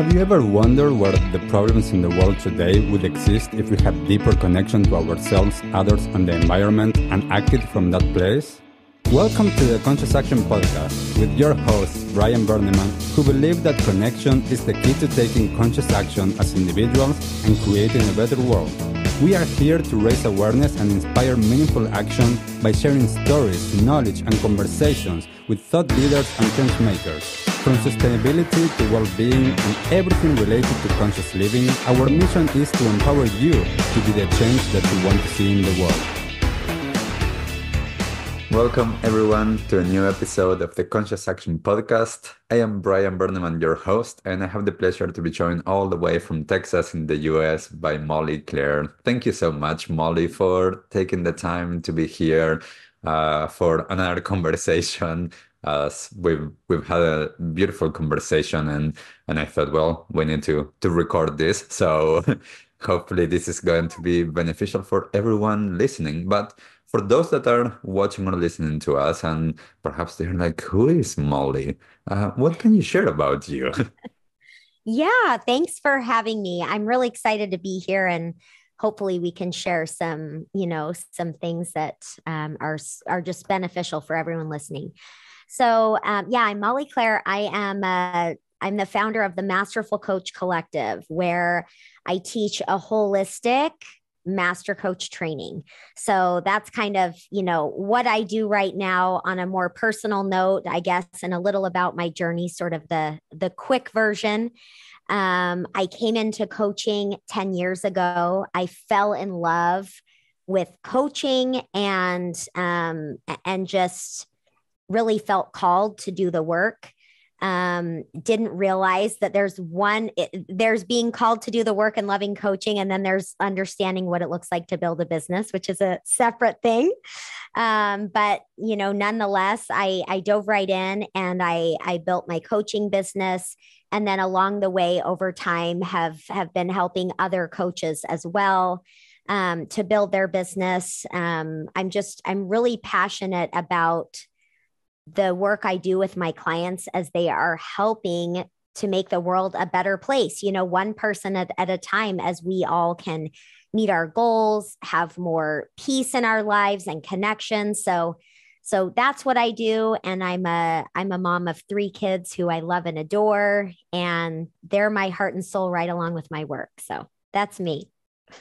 Have you ever wondered where the problems in the world today would exist if we had deeper connection to ourselves, others, and the environment and acted from that place? Welcome to the Conscious Action Podcast with your host, Brian Berneman, who believes that connection is the key to taking conscious action as individuals and creating a better world. We are here to raise awareness and inspire meaningful action by sharing stories, knowledge, and conversations with thought leaders and change makers. From sustainability to well-being and everything related to conscious living, our mission is to empower you to be the change that you want to see in the world. Welcome everyone to a new episode of the Conscious Action Podcast. I am Brian Berneman, your host, and I have the pleasure to be joined all the way from Texas in the US by Molly Claire. Thank you so much, Molly, for taking the time to be here for another conversation. We've had a beautiful conversation, and I thought, well, we need to record this. So hopefully this is going to be beneficial for everyone listening. But for those that are watching or listening to us, and perhaps they're like, who is Molly? What can you share about you? Yeah, thanks for having me. I'm really excited to be here, and hopefully we can share some things that are just beneficial for everyone listening. So I'm Molly Claire. I'm the founder of the Masterful Coach Collective, where I teach a holistic master coach training. So that's kind of, what I do right now on a more personal note, I guess, and a little about my journey, sort of the quick version. I came into coaching 10 years ago. I fell in love with coaching and just really felt called to do the work. Didn't realize that there's being called to do the work and loving coaching. And then there's understanding what it looks like to build a business, which is a separate thing. But nonetheless, I dove right in and I built my coaching business. And then along the way over time have been helping other coaches as well, to build their business. I'm really passionate about the work I do with my clients as they are helping to make the world a better place, one person at a time, as we all can meet our goals, have more peace in our lives and connections. So that's what I do. And I'm a mom of 3 kids who I love and adore, and they're my heart and soul right along with my work. So that's me.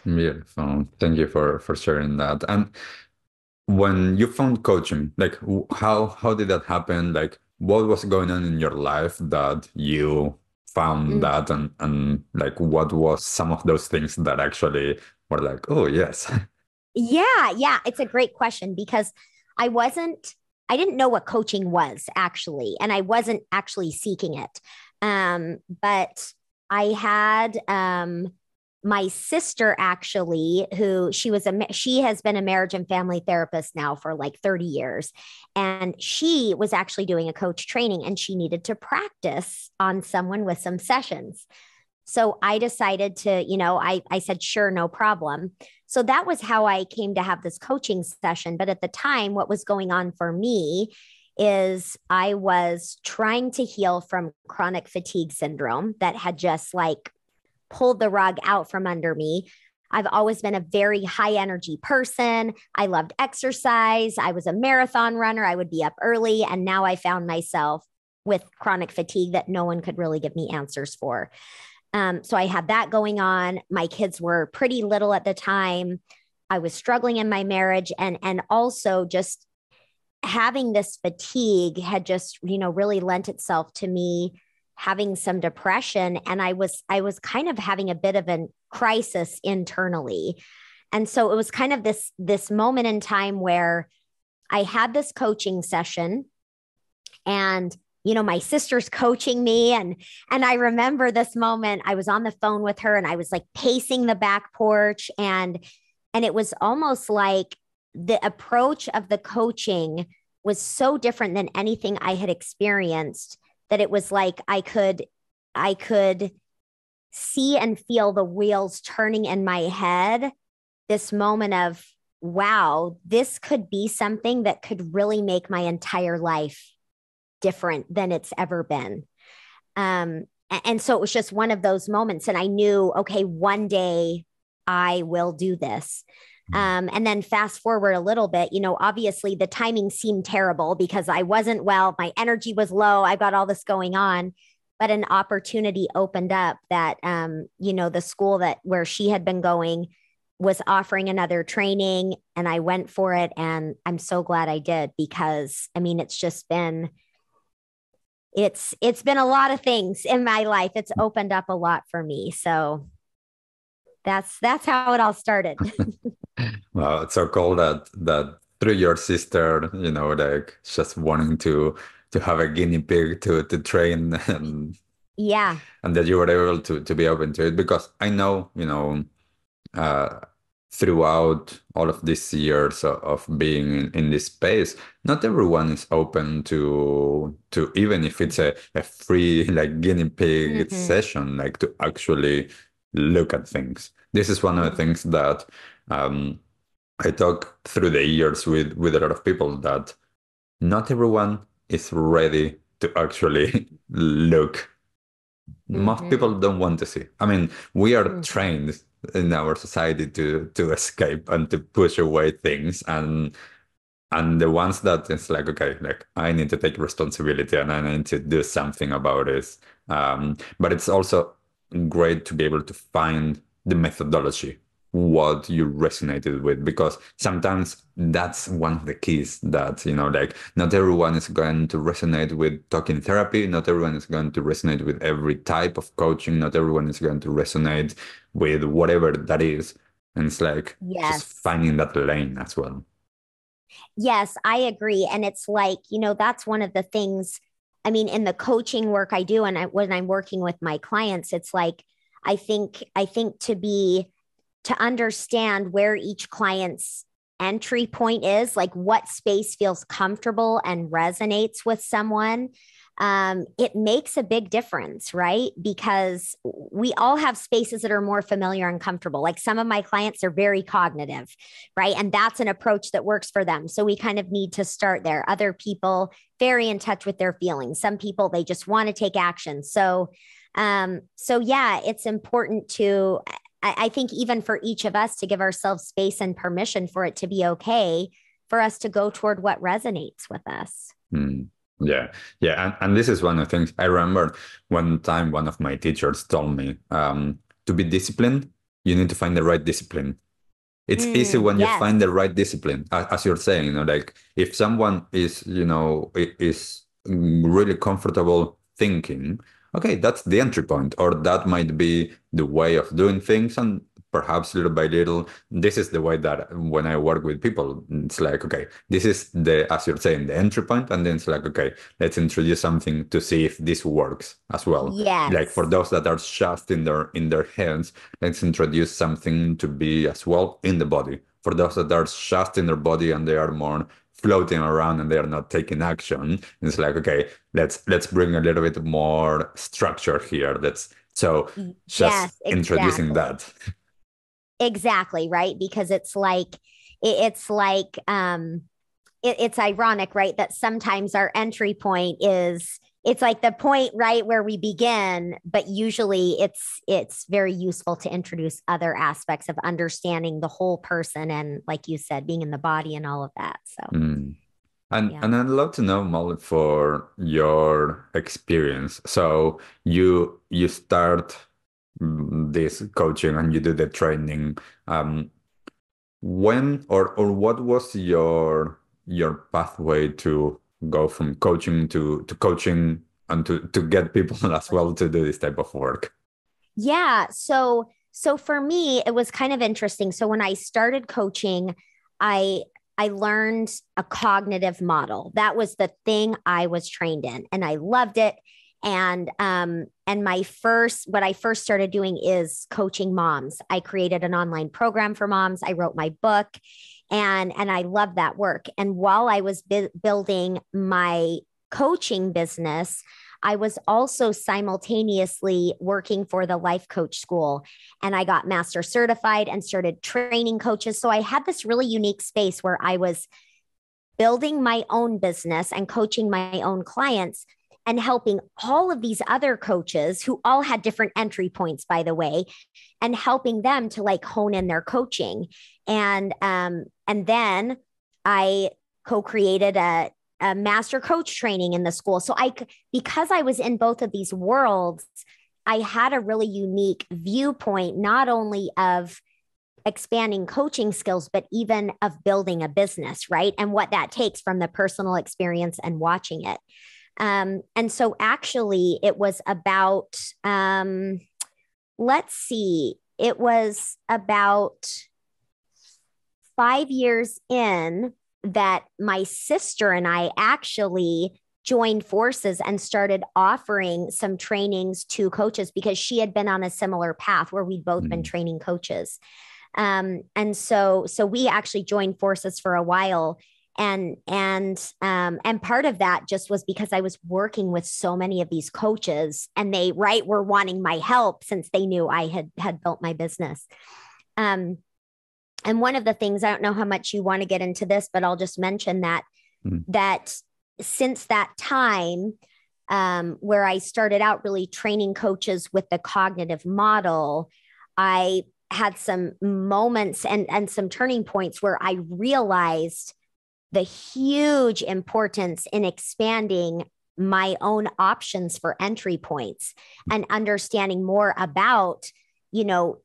Beautiful. Thank you for sharing that. And when you found coaching, like how did that happen? Like what was going on in your life that you found that, and like what was some of those things that actually were like, oh yes. Yeah. It's a great question, because I didn't know what coaching was actually, and I wasn't actually seeking it. But I had, my sister actually, who she has been a marriage and family therapist now for like 30 years. And she was actually doing a coach training, and she needed to practice on someone with some sessions. So I decided to, I said, sure, no problem. So that was how I came to have this coaching session. But at the time, what was going on for me is I was trying to heal from chronic fatigue syndrome that had just like pulled the rug out from under me. I've always been a very high energy person. I loved exercise. I was a marathon runner. I would be up early. And now I found myself with chronic fatigue that no one could really give me answers for. So I had that going on. My kids were pretty little at the time. I was struggling in my marriage, and also just having this fatigue had just, really lent itself to me having some depression. And I was kind of having a bit of a crisis internally. And so it was kind of this moment in time where I had this coaching session, and, my sister's coaching me. And I remember this moment, I was on the phone with her, and I was like pacing the back porch, and it was almost like the approach of the coaching was so different than anything I had experienced, that it was like I could see and feel the wheels turning in my head. This moment of, wow, this could be something that could really make my entire life different than it's ever been. And so it was just one of those moments. And I knew, okay, one day I will do this. And then fast forward a little bit, obviously the timing seemed terrible because I wasn't well, my energy was low, I got all this going on, but an opportunity opened up that, the school where she had been going was offering another training, and I went for it. And I'm so glad I did, because it's been a lot of things in my life. It's opened up a lot for me. So that's how it all started. Well, it's so cool that through your sister, like just wanting to have a guinea pig to train, Yeah. and that you were able to be open to it. Because I know, uh, throughout all of these years of being in this space, not everyone is open to even if it's a free like guinea pig session, like to actually look at things. This is one of the things that I talk through the years with a lot of people, that not everyone is ready to actually look. Most people don't want to see. I mean, we are trained in our society to escape and to push away things, and the ones that it's like, okay, like I need to take responsibility and I need to do something about it. But it's also great to be able to find the methodology, what you resonated with, because sometimes that's one of the keys that, like not everyone is going to resonate with talking therapy. Not everyone is going to resonate with every type of coaching. Not everyone is going to resonate with whatever that is. And it's like just Yes. finding that lane as well. Yes, I agree. And it's like, that's one of the things, I mean, in the coaching work I do, and when I'm working with my clients, it's like, I think to understand where each client's entry point is, like what space feels comfortable and resonates with someone, it makes a big difference, right? Because we all have spaces that are more familiar and comfortable. Like some of my clients are very cognitive, right? And that's an approach that works for them. So we kind of need to start there. Other people, very in touch with their feelings. Some people, they just want to take action. So yeah, it's important to, I think even for each of us to give ourselves space and permission for it to be okay for us to go toward what resonates with us. Yeah. Yeah. And this is one of the things I remember one time one of my teachers told me, to be disciplined, you need to find the right discipline. It's easy when you Yes. find the right discipline, as you're saying, like if someone is, is really comfortable thinking, okay, that's the entry point, or that might be the way of doing things. And perhaps little by little, this is the way that when I work with people, it's like, okay, this is as you're saying, the entry point. And then it's like, okay, let's introduce something to see if this works as well. Like for Yes. those that are just in their heads, let's introduce something to be as well in the body. For those that are just in their body and they are more floating around and they are not taking action, it's like, okay, let's bring a little bit more structure here. Just Yes, introducing exactly. that. Exactly, right? Because it's like it's ironic, right? That sometimes our entry point is it's like the point right where we begin, but usually it's very useful to introduce other aspects of understanding the whole person and, like you said, being in the body and all of that. So And yeah. and I'd love to know, Molly, for your experience. So you start this coaching and you do the training. When or what was your pathway to go from coaching to coaching and to get people as well to do this type of work? Yeah. So for me, it was kind of interesting. So when I started coaching, I I learned a cognitive model. That was the thing I was trained in, and I loved it. And what I first started doing is coaching moms. I created an online program for moms. I wrote my book, and I love that work. And while I was building my coaching business, I was also simultaneously working for the life coach school, and I got master certified and started training coaches. So I had this really unique space where I was building my own business and coaching my own clients. and helping all of these other coaches who all had different entry points, by the way, and helping them to like hone in their coaching. And then I co-created a master coach training in the school. So because I was in both of these worlds, I had a really unique viewpoint, not only of expanding coaching skills, but even of building a business, right? And what that takes from the personal experience and watching it. And so actually it was about, let's see, it was about 5 years in that my sister and I actually joined forces and started offering some trainings to coaches because she had been on a similar path where we'd both been training coaches. And so we actually joined forces for a while. And part of that just was because I was working with so many of these coaches and they were wanting my help since they knew I had built my business. And one of the things, I don't know how much you want to get into this, but I'll just mention that since that time, where I started out really training coaches with the cognitive model, I had some moments and some turning points where I realized the huge importance in expanding my own options for entry points and understanding more about,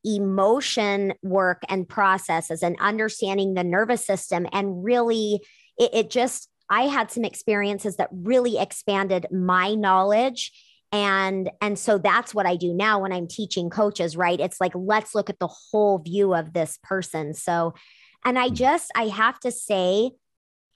emotion work and processes and understanding the nervous system. And really, I had some experiences that really expanded my knowledge. And so that's what I do now when I'm teaching coaches, right? It's like, let's look at the whole view of this person. So, and I have to say,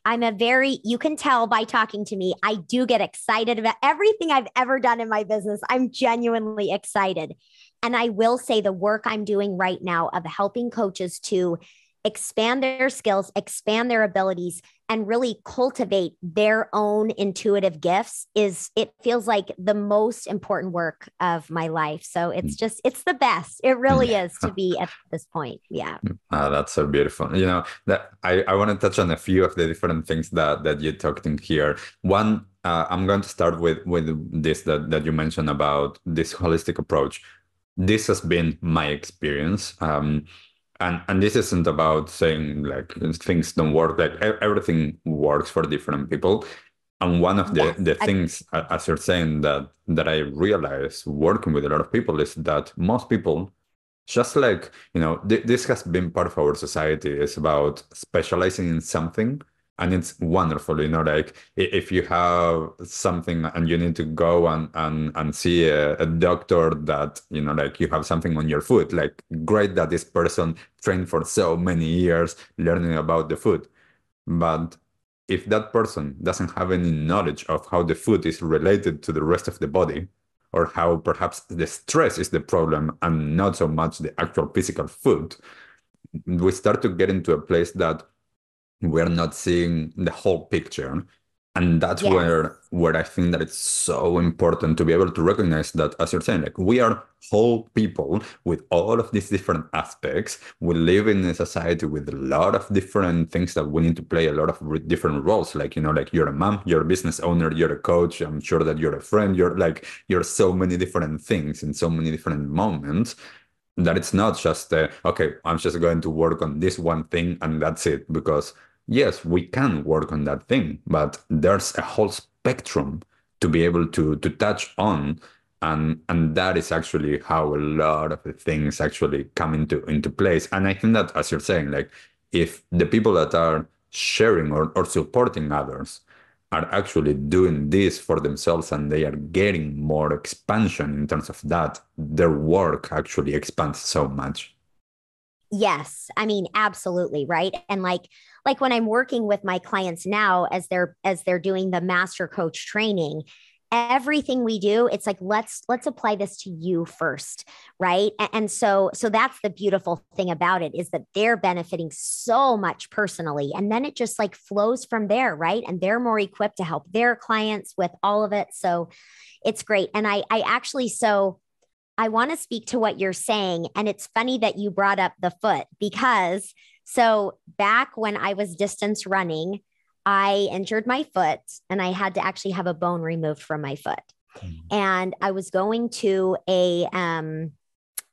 you can tell by talking to me, I do get excited about everything I've ever done in my business. I'm genuinely excited. And I will say the work I'm doing right now of helping coaches to expand their skills, expand their abilities, and really cultivate their own intuitive gifts it feels like the most important work of my life. So it's the best. It really is to be at this point. Yeah. That's so beautiful. That I want to touch on a few of the different things that you talked in here. One, I'm going to start with this that you mentioned about this holistic approach. This has been my experience. And this isn't about saying like things don't work, like everything works for different people. And one of the things, as you're saying, that I realized working with a lot of people is that most people, just like, this has been part of our society, is about specializing in something. And it's wonderful, like if you have something and you need to go and see a doctor that, like you have something on your foot, like great that this person trained for so many years learning about the foot. But if that person doesn't have any knowledge of how the foot is related to the rest of the body, or how perhaps the stress is the problem and not so much the actual physical foot, we start to get into a place that we're not seeing the whole picture. And that's where I think that it's so important to be able to recognize that, as you're saying, like we are whole people with all of these different aspects. We live in a society with a lot of different things that we need to play a lot of different roles. Like, like you're a mom, you're a business owner, you're a coach. I'm sure that you're a friend. You're so many different things in so many different moments, that it's not just, okay, I'm just going to work on this one thing and that's it. Because yes, we can work on that thing, but there's a whole spectrum to be able to touch on. And that is actually how a lot of the things actually come into place. And I think that, as you're saying, like if the people that are sharing or supporting others are actually doing this for themselves and they are getting more expansion in terms of that, their work actually expands so much. Yes. I mean, absolutely. Right. And like when I'm working with my clients now, as they're doing the master coach training, everything we do, it's like, let's apply this to you first. Right. And so that's the beautiful thing about it, is that they're benefiting so much personally. And then it just like flows from there. Right. And they're more equipped to help their clients with all of it. So it's great. And I actually, I want to speak to what you're saying. And it's funny that you brought up the foot, because so back when I was distance running, I injured my foot and I had to actually have a bone removed from my foot. And I was going to a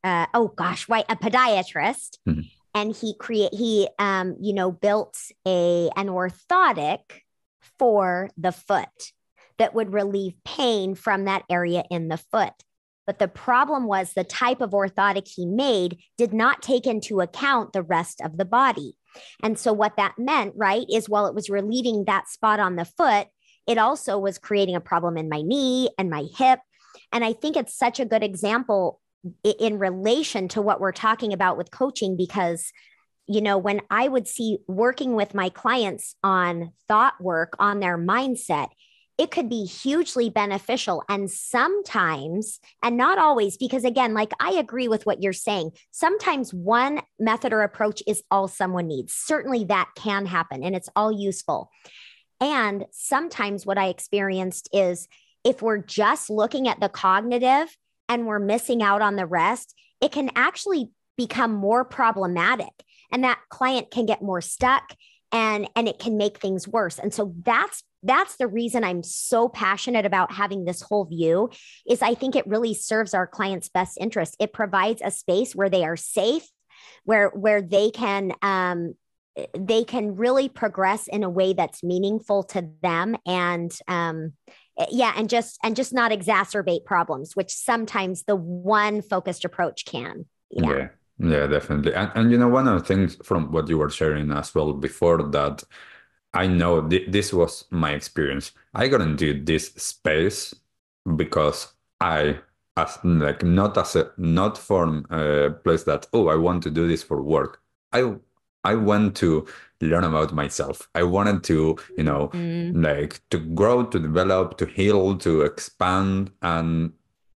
a podiatrist, and he built an orthotic for the foot that would relieve pain from that area in the foot. But the problem was the type of orthotic he made did not take into account the rest of the body. And so what that meant, right, is while it was relieving that spot on the foot, it also was creating a problem in my knee and my hip. And I think it's such a good example in relation to what we're talking about with coaching, because, when I would see working with my clients on thought work, on their mindset, it could be hugely beneficial. And sometimes, and not always, because again, like I agree with what you're saying, sometimes one method or approach is all someone needs. Certainly that can happen and it's all useful. And sometimes what I experienced is if we're just looking at the cognitive and we're missing out on the rest, it can actually become more problematic. And that client can get more stuck and it can make things worse. And so that's the reason I'm so passionate about having this whole view, is I think it really serves our clients' best interest. It provides a space where they are safe, where they can really progress in a way that's meaningful to them, and just not exacerbate problems, which sometimes the one focused approach can. Yeah, definitely. And one of the things from what you were sharing as well before, that I know this was my experience. I got into this space because not from a place that, I want to do this for work. I want to learn about myself. I wanted to, to grow, to develop, to heal, to expand,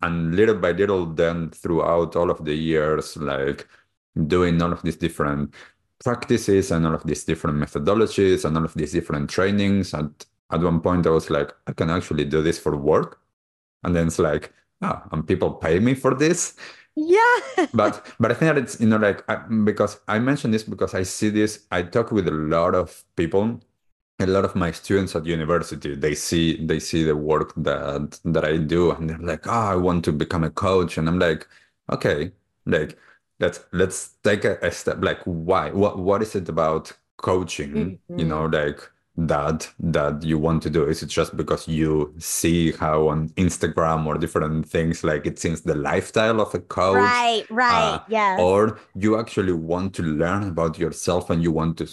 and little by little, then throughout all of the years, like doing all of these different practices and all of these different methodologies and all of these different trainings. At one point, I was like, I can actually do this for work. And then it's like, and people pay me for this. Yeah. but I think that it's, because I mentioned this because I see this, I talk with a lot of people. A lot of my students at university, they see the work that I do, and they're like, I want to become a coach. And I'm like, okay, like let's take a step. Like, why? What is it about coaching? Like that you want to do? Is it just because you see how on Instagram or different things, like it seems the lifestyle of a coach, right, yes, or you actually want to learn about yourself and you want to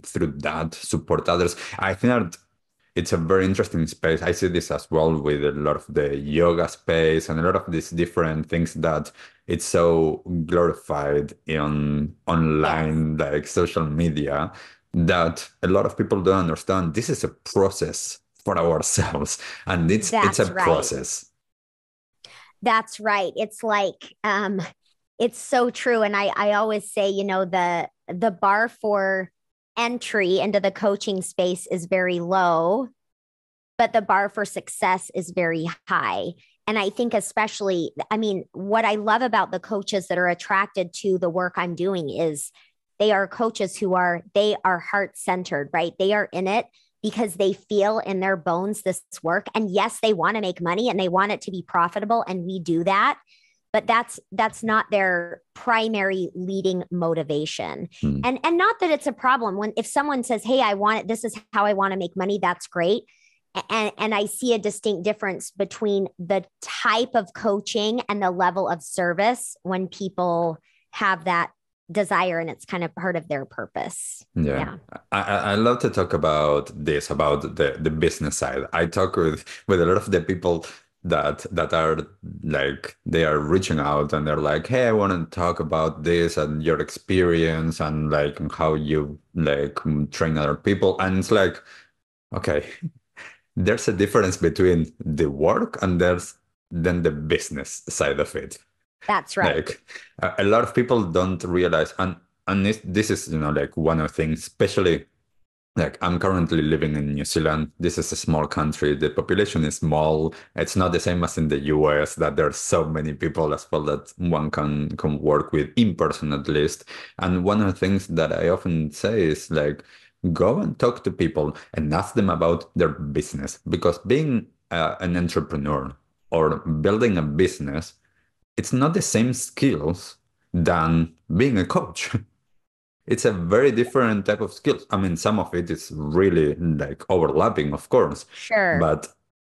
through that support others? I think that it's a very interesting space. I see this as well with a lot of the yoga space and a lot of these different things that it's so glorified in online, like social media, that a lot of people don't understand. This is a process for ourselves, and it's a process. That's right. It's like, it's so true. And I always say, the bar for entry into the coaching space is very low, but the bar for success is very high. And I think especially, what I love about the coaches that are attracted to the work I'm doing is they are coaches they are heart-centered, right? They are in it because they feel in their bones this work. And yes, they want to make money and they want it to be profitable. And we do that. But that's not their primary leading motivation. And not that it's a problem. If someone says, hey, this is how I want to make money, that's great. And I see a distinct difference between the type of coaching and the level of service when people have that desire and it's kind of part of their purpose. Yeah. I love to talk about this, about the business side. I talk with a lot of the people that are like, they are reaching out and they're like, hey, I want to talk about this and your experience and like how you like train other people. And it's like, okay, there's a difference between the work and there's then the business side of it. That's right. Like a lot of people don't realize, and this is, like one of the things, especially like I'm currently living in New Zealand. This is a small country. The population is small. It's not the same as in the US, that there's so many people as well that one can work with in person at least. And one of the things that I often say is like, go and talk to people and ask them about their business, because being an entrepreneur or building a business, it's not the same skills than being a coach. It's a very different type of skills. I mean, some of it is really like overlapping, of course, Sure. but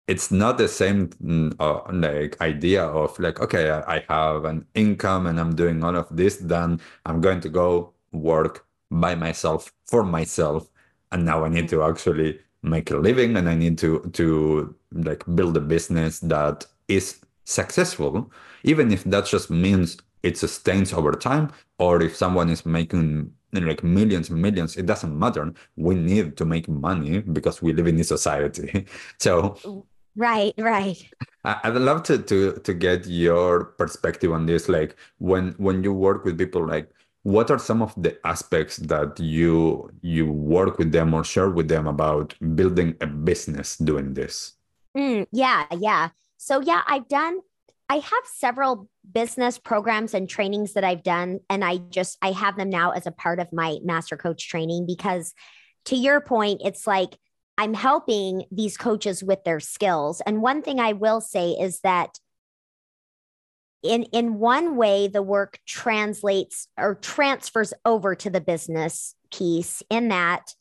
it's not the same like idea of like, okay, I have an income and I'm doing all of this, then I'm going to go work by myself for myself, and now I need to actually make a living and I need to like build a business that is successful, even if that just means it sustains over time, or if someone is making like millions and millions, it doesn't matter. We need to make money because we live in this society. So Right, right. I'd love to get your perspective on this. Like when you work with people, like what are some of the aspects that you work with them or share with them about building a business doing this? Yeah, yeah. So yeah, I have several business programs and trainings that I've done, and I have them now as a part of my master coach training because to your point, it's like I'm helping these coaches with their skills. And one thing I will say is that in one way, the work translates or transfers over to the business piece in that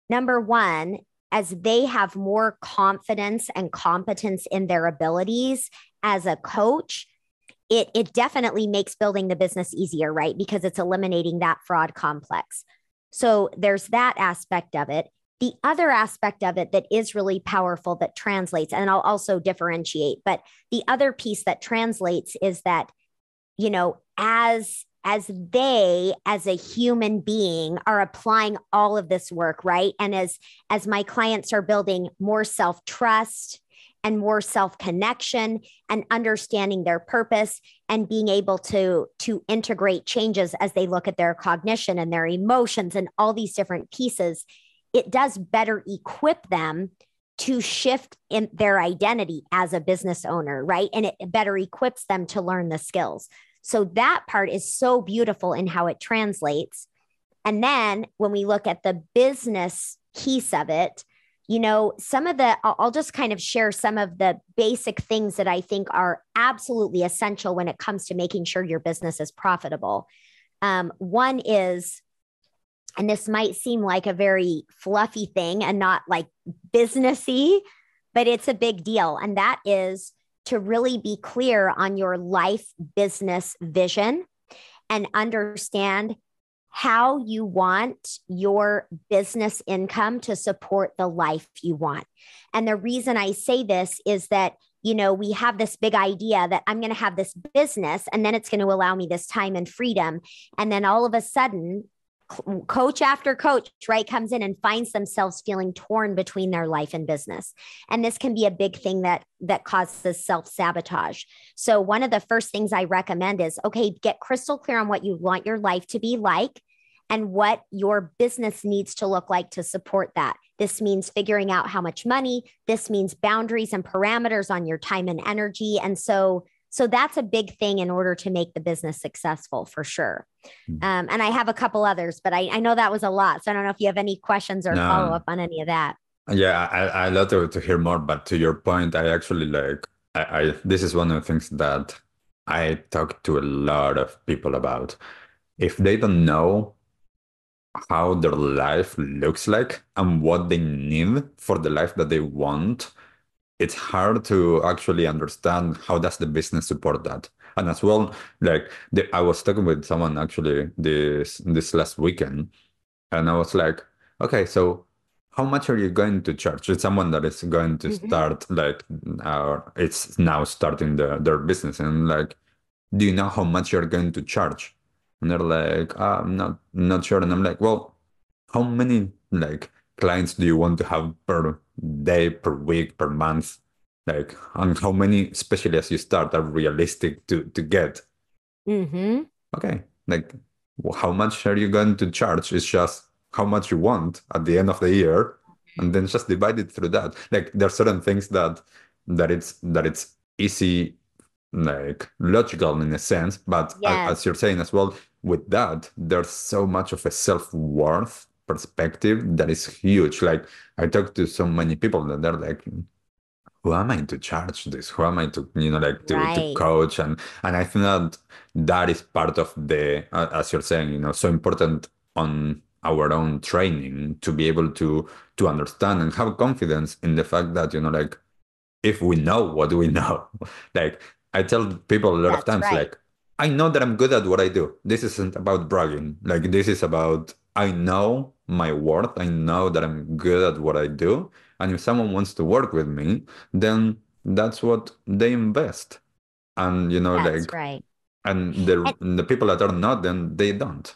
number one, as they have more confidence and competence in their abilities as a coach, it definitely makes building the business easier, right? Because it's eliminating that fraud complex. So there's that aspect of it. The other aspect of it that is really powerful that translates, and I'll also differentiate, but the other piece that translates is that, you know, as they as a human being are applying all of this work, right? And as my clients are building more self-trust and more self-connection and understanding their purpose and being able to integrate changes as they look at their cognition and their emotions and all these different pieces, it does better equip them to shift in their identity as a business owner, right? And it better equips them to learn the skills. So that part is so beautiful in how it translates. And then when we look at the business piece of it, you know, I'll just kind of share some of the basic things that I think are absolutely essential when it comes to making sure your business is profitable. One is, and this might seem like a very fluffy thing and not like businessy, but it's a big deal. And that is to really be clear on your life business vision and understand how you want your business income to support the life you want. And the reason I say this is that, you know, we have this big idea that I'm going to have this business and then it's going to allow me this time and freedom. And then all of a sudden, coach after coach, right, comes in and finds themselves feeling torn between their life and business. And this can be a big thing that causes self-sabotage. So one of the first things I recommend is, okay, get crystal clear on what you want your life to be like and what your business needs to look like to support that. This means figuring out how much money, this means boundaries and parameters on your time and energy. And so that's a big thing in order to make the business successful for sure. And I have a couple others, but I know that was a lot. So I don't know if you have any questions or follow up on any of that. Yeah, I love to hear more, but to your point, I actually like, this is one of the things that I talk to a lot of people about. If they don't know how their life looks like and what they need for the life that they want, it's hard to actually understand how does the business support that. And as well, like I was talking with someone actually this last weekend, and I was like, okay, so how much are you going to charge? It's someone that is going to start like, it's now starting their business, and like, do you know how much you're going to charge? And they're like, I'm not sure. And I'm like, well, how many like clients do you want to have per day, per week, per month? Like, and how many, especially as you start, are realistic to get? Okay, like, how much are you going to charge? It's just how much you want at the end of the year, and then just divide it through that. Like, there are certain things that it's easy, like logical in a sense, but as Yes. you're saying as well, with that, there's so much of a self-worth perspective that is huge. Like I talk to so many people that they're like, who am I to charge this? Who am I to, like to Right. coach? And I think that that is part of the, as you're saying, so important on our own training to be able to understand and have confidence in the fact that, like if we know what we know, like I tell people a lot of That's times, right. like, I know that I'm good at what I do. This isn't about bragging. Like, this is about, I know my worth. I know that I'm good at what I do. And if someone wants to work with me, then that's what they invest. And, That's like, right. and And the people that are not, then they don't.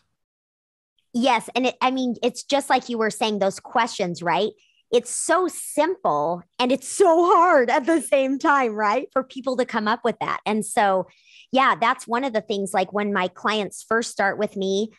yes. And I mean, it's just like you were saying, those questions, right? It's so simple and it's so hard at the same time, right? For people to come up with that. And so, yeah, that's one of the things, like when my clients first start with me,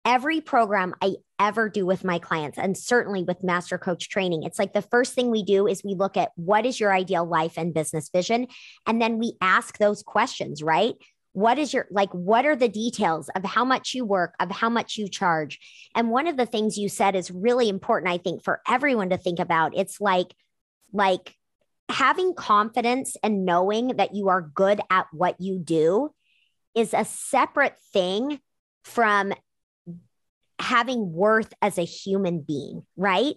every program I ever do with my clients, and certainly with Master Coach Training, it's like the first thing we do is we look at what is your ideal life and business vision. And then we ask those questions, right? What is your, like, what are the details of how much you work, of how much you charge? And one of the things you said is really important, I think, for everyone to think about. It's like having confidence and knowing that you are good at what you do is a separate thing from having worth as a human being, right?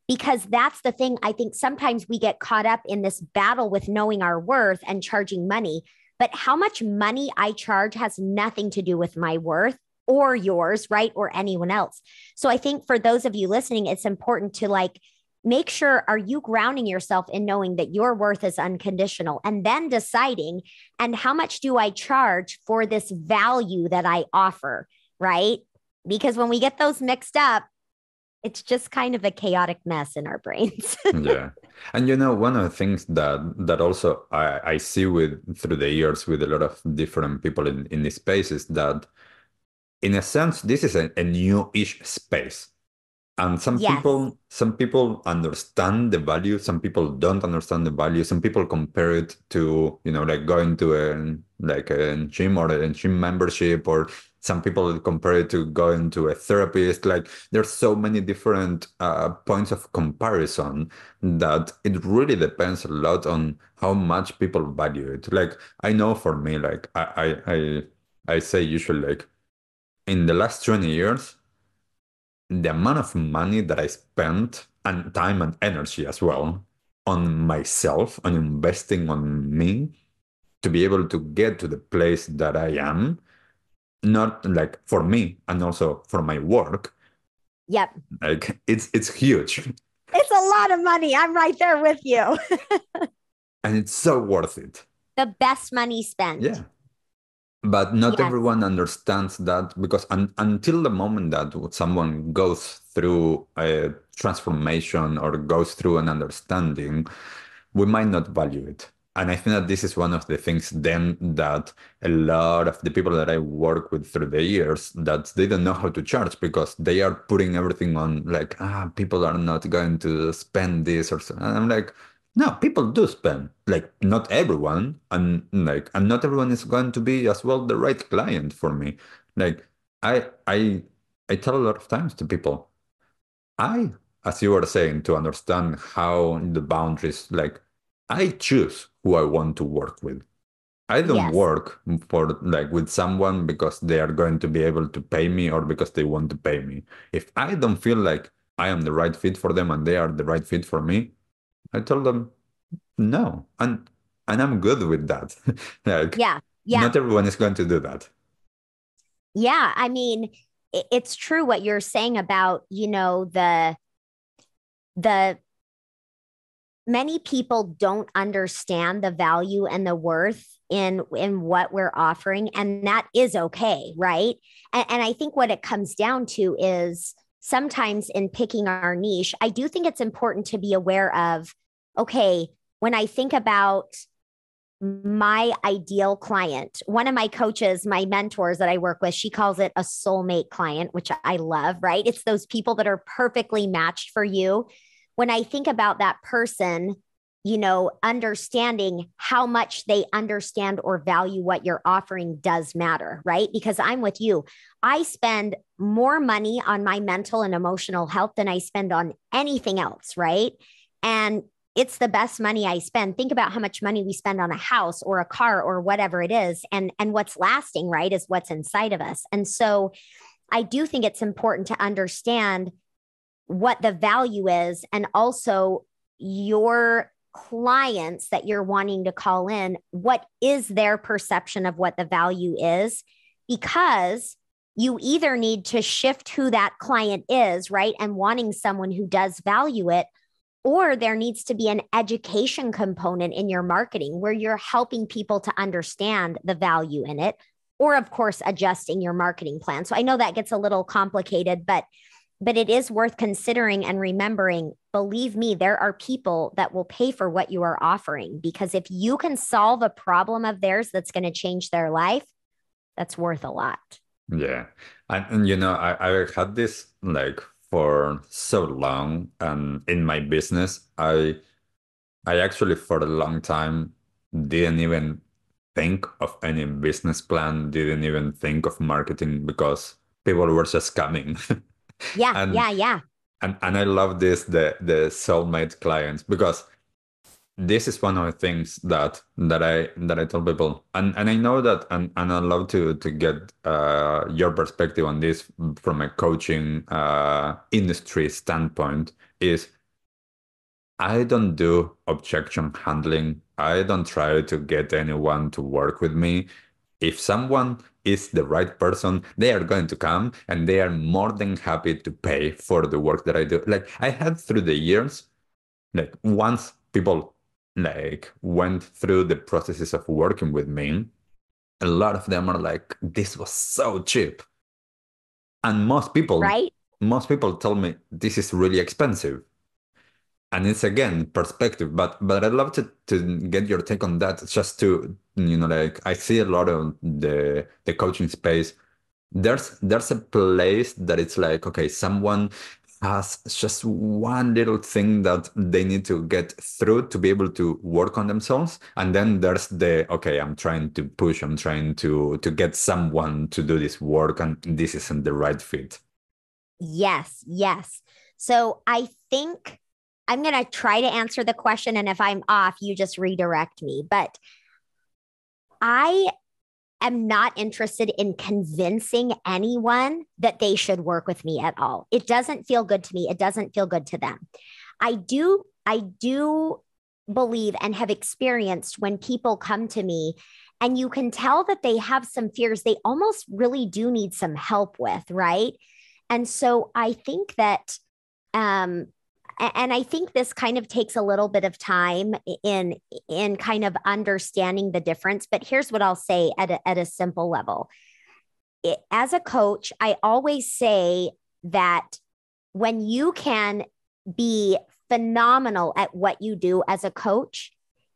Because that's the thing. I think sometimes we get caught up in this battle with knowing our worth and charging money. But how much money I charge has nothing to do with my worth or yours, right? Or anyone else. So I think for those of you listening, it's important to like make sure, are you grounding yourself in knowing that your worth is unconditional, and then deciding, and how much do I charge for this value that I offer, right? Because when we get those mixed up, it's just kind of a chaotic mess in our brains. Yeah. And one of the things that also I see through the years with a lot of different people in this space is that in a sense, this is a new-ish space. And Yes. some people understand the value, some people don't understand the value. Some people compare it to, like going to a gym or a gym membership, or some people compare it to going to a therapist. Like there's so many different points of comparison that it really depends a lot on how much people value it. Like I know for me, like I say usually, like in the last 20 years, the amount of money that I spent, and time and energy as well, on myself, on investing on me to be able to get to the place that I am, not like for me and also for my work, Yep. like it's huge. It's a lot of money. I'm right there with you. And it's so worth it. The best money spent. Yeah. But not Yes. everyone understands that, because until the moment that someone goes through a transformation or goes through an understanding, we might not value it. And I think that this is one of the things then that a lot of the people that I work with through the years, that they don't know how to charge, because they are putting everything on like, people are not going to spend this or so. And I'm like, no, people do spend, like not everyone, and not everyone is going to be as well the right client for me. Like I tell a lot of times to people, I, as you were saying, to understand how the boundaries, like I choose who I want to work with. I don't Yes. work for like with someone because they are going to be able to pay me or because they want to pay me. If I don't feel like I am the right fit for them and they are the right fit for me, I tell them no. And I'm good with that. Like Yeah. Yeah. not everyone is going to do that. Yeah. I mean, it's true what you're saying about, the many people don't understand the value and the worth in what we're offering, and that is okay, right? And I think what it comes down to is sometimes in picking our niche, I do think it's important to be aware of, okay, when I think about my ideal client, one of my coaches, my mentors that I work with, she calls it a soulmate client, which I love, right? It's those people that are perfectly matched for you. When I think about that person, understanding how much they understand or value what you're offering does matter, right? Because I'm with you. I spend more money on my mental and emotional health than I spend on anything else, right? And it's the best money I spend. Think about how much money we spend on a house or a car or whatever it is. And what's lasting, right, is what's inside of us. And so I do think it's important to understand what the value is, and also your clients that you're wanting to call in, what is their perception of what the value is? Because you either need to shift who that client is, right, and wanting someone who does value it, or there needs to be an education component in your marketing where you're helping people to understand the value in it, or of course, adjusting your marketing plan. So I know that gets a little complicated, but it is worth considering and remembering. Believe me, there are people that will pay for what you are offering, because if you can solve a problem of theirs that's going to change their life, that's worth a lot. Yeah. And I had this like for so long, and in my business, I actually for a long time didn't even think of any business plan, didn't even think of marketing, because people were just coming. Yeah, and yeah. and I love the soulmate clients, because this is one of the things that I tell people, and I know that, and I'd love to get your perspective on this from a coaching industry standpoint. Is I don't do objection handling. I don't try to get anyone to work with me. If someone is the right person, they are going to come, and they are more than happy to pay for the work that I do. Like I had through the years, like once people like went through the processes of working with me, a lot of them are like, this was so cheap. And Right? most people tell me this is really expensive. And it's again perspective, but I'd love to get your take on that. Just to like I see a lot of the coaching space. There's a place that it's like, okay, someone has just one little thing that they need to get through to be able to work on themselves, and then there's the, okay, I'm trying to push, I'm trying to get someone to do this work, and this isn't the right fit. Yes. So I think I'm going to try to answer the question, and if I'm off, you just redirect me. But I am not interested in convincing anyone that they should work with me at all. It doesn't feel good to me. It doesn't feel good to them. I do believe and have experienced when people come to me and you can tell that they have some fears they almost really do need some help with, right? And so I think that and I think this kind of takes a little bit of time in kind of understanding the difference. But here's what I'll say at a simple level. As a coach, I always say that when you can be phenomenal at what you do as a coach,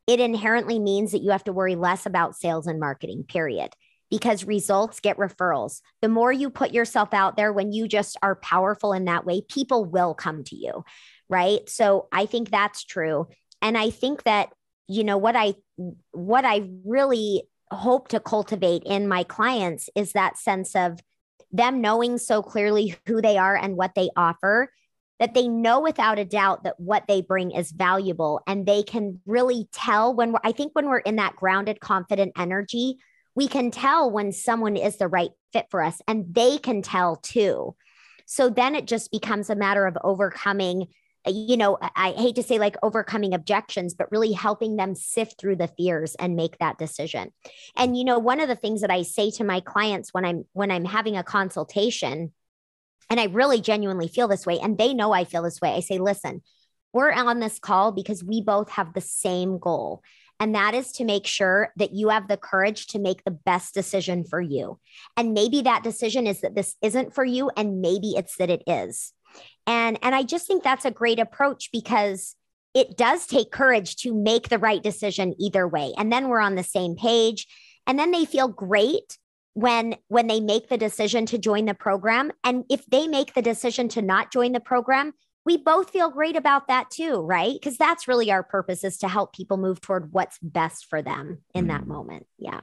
it inherently means that you have to worry less about sales and marketing, period. Because results get referrals. The more you put yourself out there, when you just are powerful in that way, people will come to you, right? So I think that's true. And I think that, what I really hope to cultivate in my clients is that sense of them knowing so clearly who they are and what they offer, that they know without a doubt that what they bring is valuable. And they can really tell when we're in that grounded, confident energy, we can tell when someone is the right fit for us, and they can tell too. So then it just becomes a matter of overcoming, I hate to say like overcoming objections, but really helping them sift through the fears and make that decision. And, one of the things that I say to my clients when I'm having a consultation, and I really genuinely feel this way, and they know I feel this way, I say, listen, we're on this call because we both have the same goal. And that is to make sure that you have the courage to make the best decision for you. And maybe that decision is that this isn't for you, and maybe it's that it is. And I just think that's a great approach, because it does take courage to make the right decision either way. And then we're on the same page. And then they feel great when they make the decision to join the program. And if they make the decision to not join the program, we both feel great about that too, right? Because that's really our purpose, is to help people move toward what's best for them in that moment. Yeah.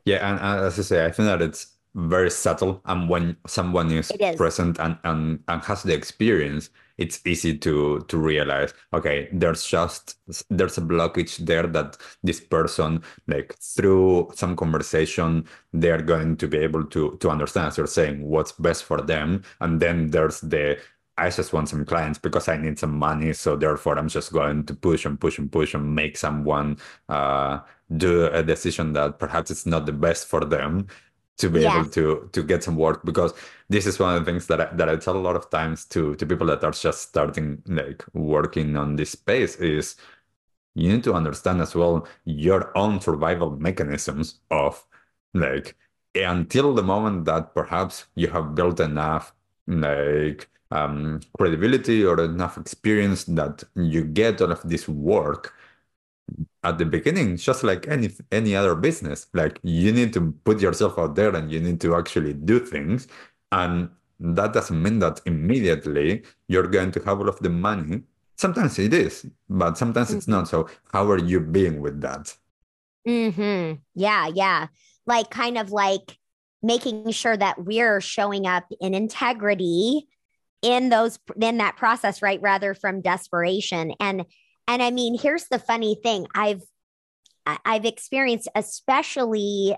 Yeah. And as I say, I think that it's very subtle. And when someone is It is. present and has the experience, it's easy to realize, okay, there's a blockage there that this person, like through some conversation, they're going to be able to understand, as you're saying, what's best for them. And then there's I just want some clients because I need some money. So therefore, I'm just going to push and push and push and make someone do a decision that perhaps it's not the best for them to be able Yes. to get some work. Because this is one of the things that I tell a lot of times to people that are just starting, like working on this space, is you need to understand as well your own survival mechanisms of, like, until the moment that perhaps you have built enough, like, credibility or enough experience that you get all of this work at the beginning, just like any other business. Like, you need to put yourself out there and you need to actually do things. And that doesn't mean that immediately you're going to have all of the money. Sometimes it is, but sometimes it's not. So how are you being with that? Yeah. Yeah. Like, kind of like making sure that we're showing up in integrity in that process, right? Rather from desperation. And I mean, here's the funny thing. I've experienced, especially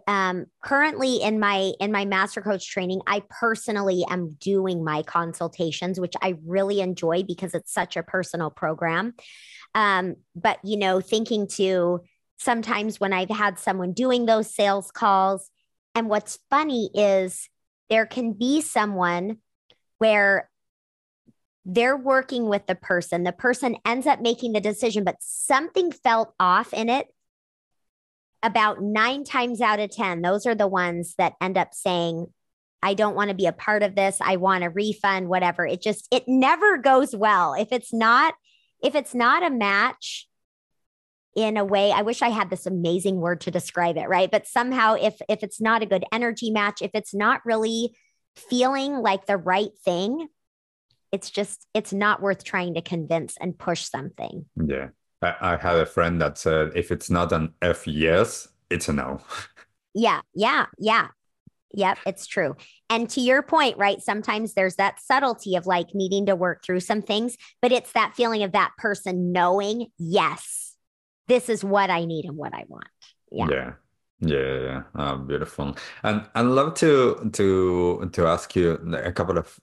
currently in my master coach training, I personally am doing my consultations, which I really enjoy because it's such a personal program. But, thinking to sometimes when I've had someone doing those sales calls, and what's funny is there can be someone where they're working with the person ends up making the decision, but something felt off in it. About 9 times out of 10, those are the ones that end up saying, I don't want to be a part of this. I want a refund, whatever. It never goes well. If it's not a match in a way, I wish I had this amazing word to describe it, right? But somehow if it's not a good energy match, if it's not really feeling like the right thing, it's not worth trying to convince and push something. Yeah. I had a friend that said, if it's not an F yes, it's a no. Yeah. Yep, it's true. And to your point, right, sometimes there's that subtlety of like needing to work through some things, but it's that feeling of that person knowing, yes, this is what I need and what I want. Yeah. Beautiful. And I'd love to ask you a couple of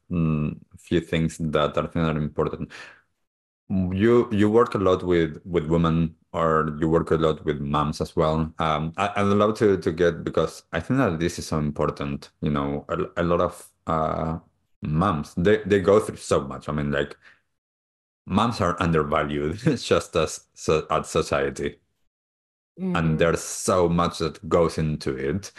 few things that I think are important. You work a lot with women, or you work a lot with moms as well. I'd love to get, because I think that this is so important. A lot of moms, they go through so much. I mean, like, moms are undervalued just at society. And there's so much that goes into it.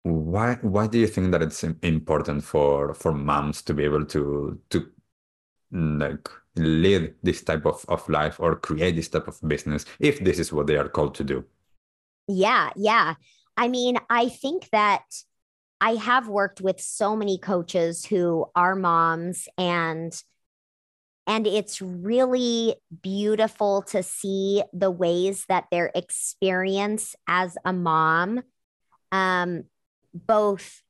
Why do you think that it's important for moms to be able to like lead this type of life or create this type of business, if this is what they are called to do? Yeah. I mean, I think that I have worked with so many coaches who are moms, and it's really beautiful to see the ways that their experience as a mom, both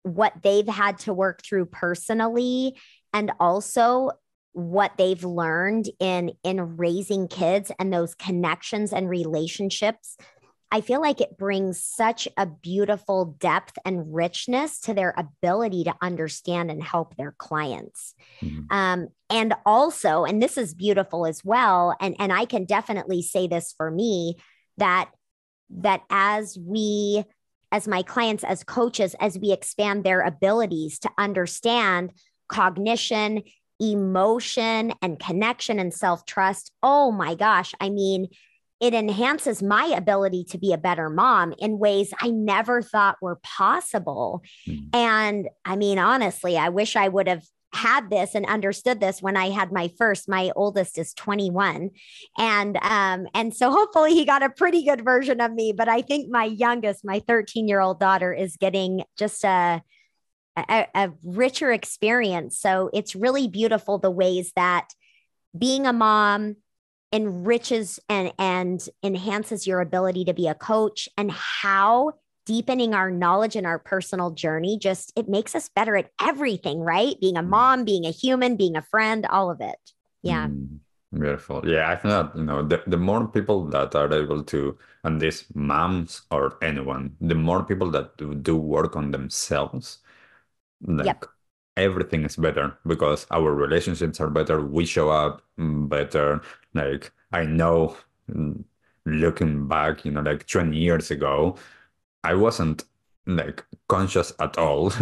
what they've had to work through personally and also what they've learned in raising kids and those connections and relationships. I feel like it brings such a beautiful depth and richness to their ability to understand and help their clients. And also, and this is beautiful as well, and I can definitely say this for me, that as my clients, as coaches, as we expand their abilities to understand cognition, emotion, and connection and self-trust, oh my gosh, I mean, it enhances my ability to be a better mom in ways I never thought were possible. And I mean, honestly, I wish I would have had this and understood this when I had my first. My oldest is 21. And so hopefully he got a pretty good version of me. But I think my youngest, my 13-year-old daughter, is getting just a a richer experience. So it's really beautiful the ways that being a mom enriches and enhances your ability to be a coach, and how deepening our knowledge and our personal journey, just it makes us better at everything, right? Being a mom, being a human, being a friend, all of it. Yeah. Beautiful. Yeah, I think that, the more people that are able to, and these moms or anyone, the more people that do work on themselves, like Yep. everything is better because our relationships are better. We show up better. Like I know, looking back, like 20 years ago, I wasn't like conscious at all.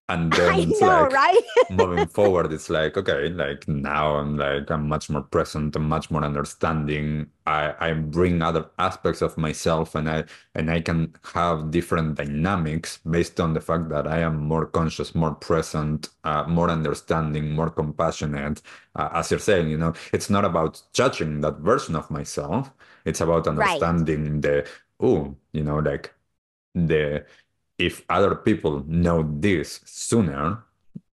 And I then it's know, like right? moving forward, it's like, okay, like now I'm much more present and much more understanding. I bring other aspects of myself, and I can have different dynamics based on the fact that I am more conscious, more present, more understanding, more compassionate. As you're saying, it's not about judging that version of myself. It's about Right. understanding like the if other people know this sooner,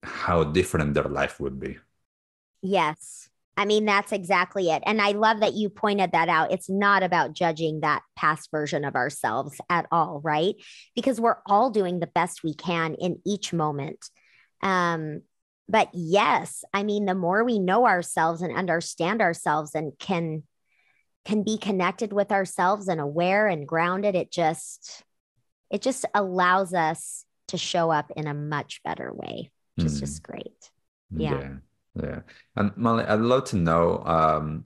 how different their life would be. Yes. I mean, that's exactly it. And I love that you pointed that out. It's not about judging that past version of ourselves at all, right? Because we're all doing the best we can in each moment. But yes, I mean, the more we know ourselves and understand ourselves and can be connected with ourselves and aware and grounded, it just allows us to show up in a much better way, which is just great. Yeah. Yeah. And Molly, I'd love to know,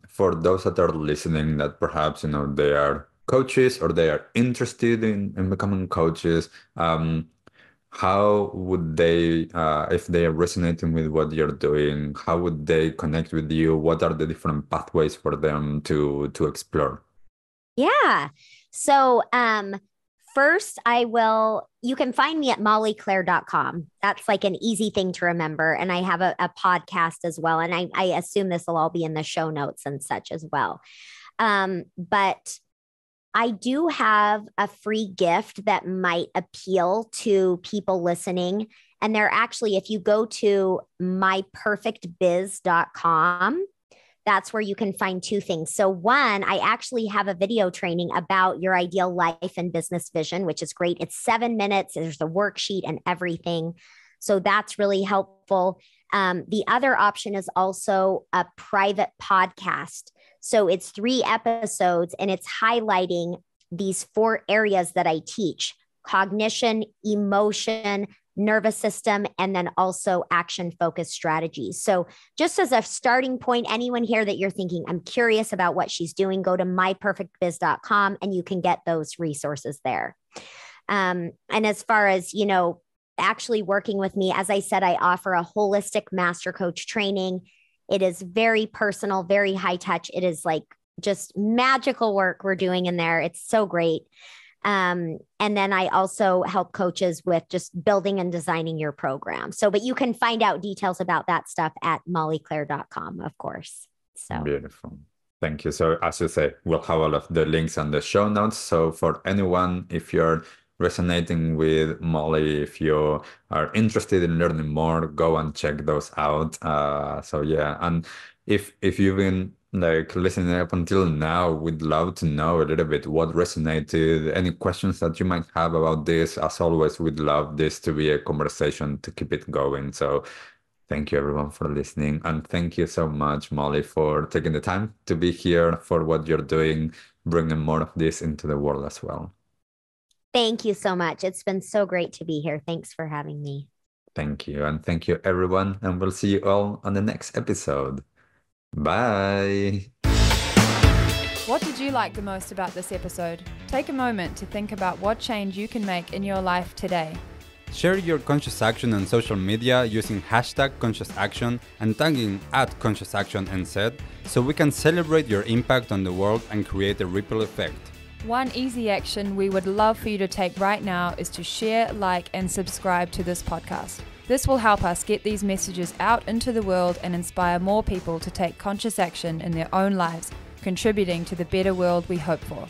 for those that are listening that perhaps, they are coaches or they are interested in becoming coaches, how would they, if they are resonating with what you're doing, how would they connect with you? What are the different pathways for them to explore? Yeah. So, first, you can find me at mollyclaire.com. That's like an easy thing to remember. And I have a podcast as well. And I assume this will all be in the show notes and such as well. But I do have a free gift that might appeal to people listening. And they're actually, if you go to myperfectbiz.com, that's where you can find two things. So one, I actually have a video training about your ideal life and business vision, which is great. It's 7 minutes. There's a worksheet and everything. So that's really helpful. The other option is also a private podcast. So it's 3 episodes and it's highlighting these 4 areas that I teach: cognition, emotion, nervous system, and then also action-focused strategies. So just as a starting point, anyone here that you're thinking, I'm curious about what she's doing, go to myperfectbiz.com and you can get those resources there. And as far as, actually working with me, as I said, I offer a holistic master coach training. It is very personal, very high touch. It is like just magical work we're doing in there. It's so great. And then I also help coaches with just building and designing your program. But you can find out details about that stuff at mollyclaire.com, of course. So beautiful. Thank you. So as you say, we'll have all of the links on the show notes. So for anyone, if you're resonating with Molly, if you are interested in learning more, go and check those out. And if you've been like listening up until now, we'd love to know a little bit what resonated, any questions that you might have about this. As always, we'd love this to be a conversation to keep it going. So thank you everyone for listening. And thank you so much, Molly, for taking the time to be here, for what you're doing, bringing more of this into the world as well. Thank you so much. It's been so great to be here. Thanks for having me. Thank you. And thank you, everyone. And we'll see you all on the next episode. Bye. What did you like the most about this episode? Take a moment to think about what change you can make in your life today. Share your conscious action on social media using #ConsciousAction and tagging @ConsciousActionNZ so we can celebrate your impact on the world and create a ripple effect. One easy action we would love for you to take right now is to share, like, and subscribe to this podcast. This will help us get these messages out into the world and inspire more people to take conscious action in their own lives, contributing to the better world we hope for.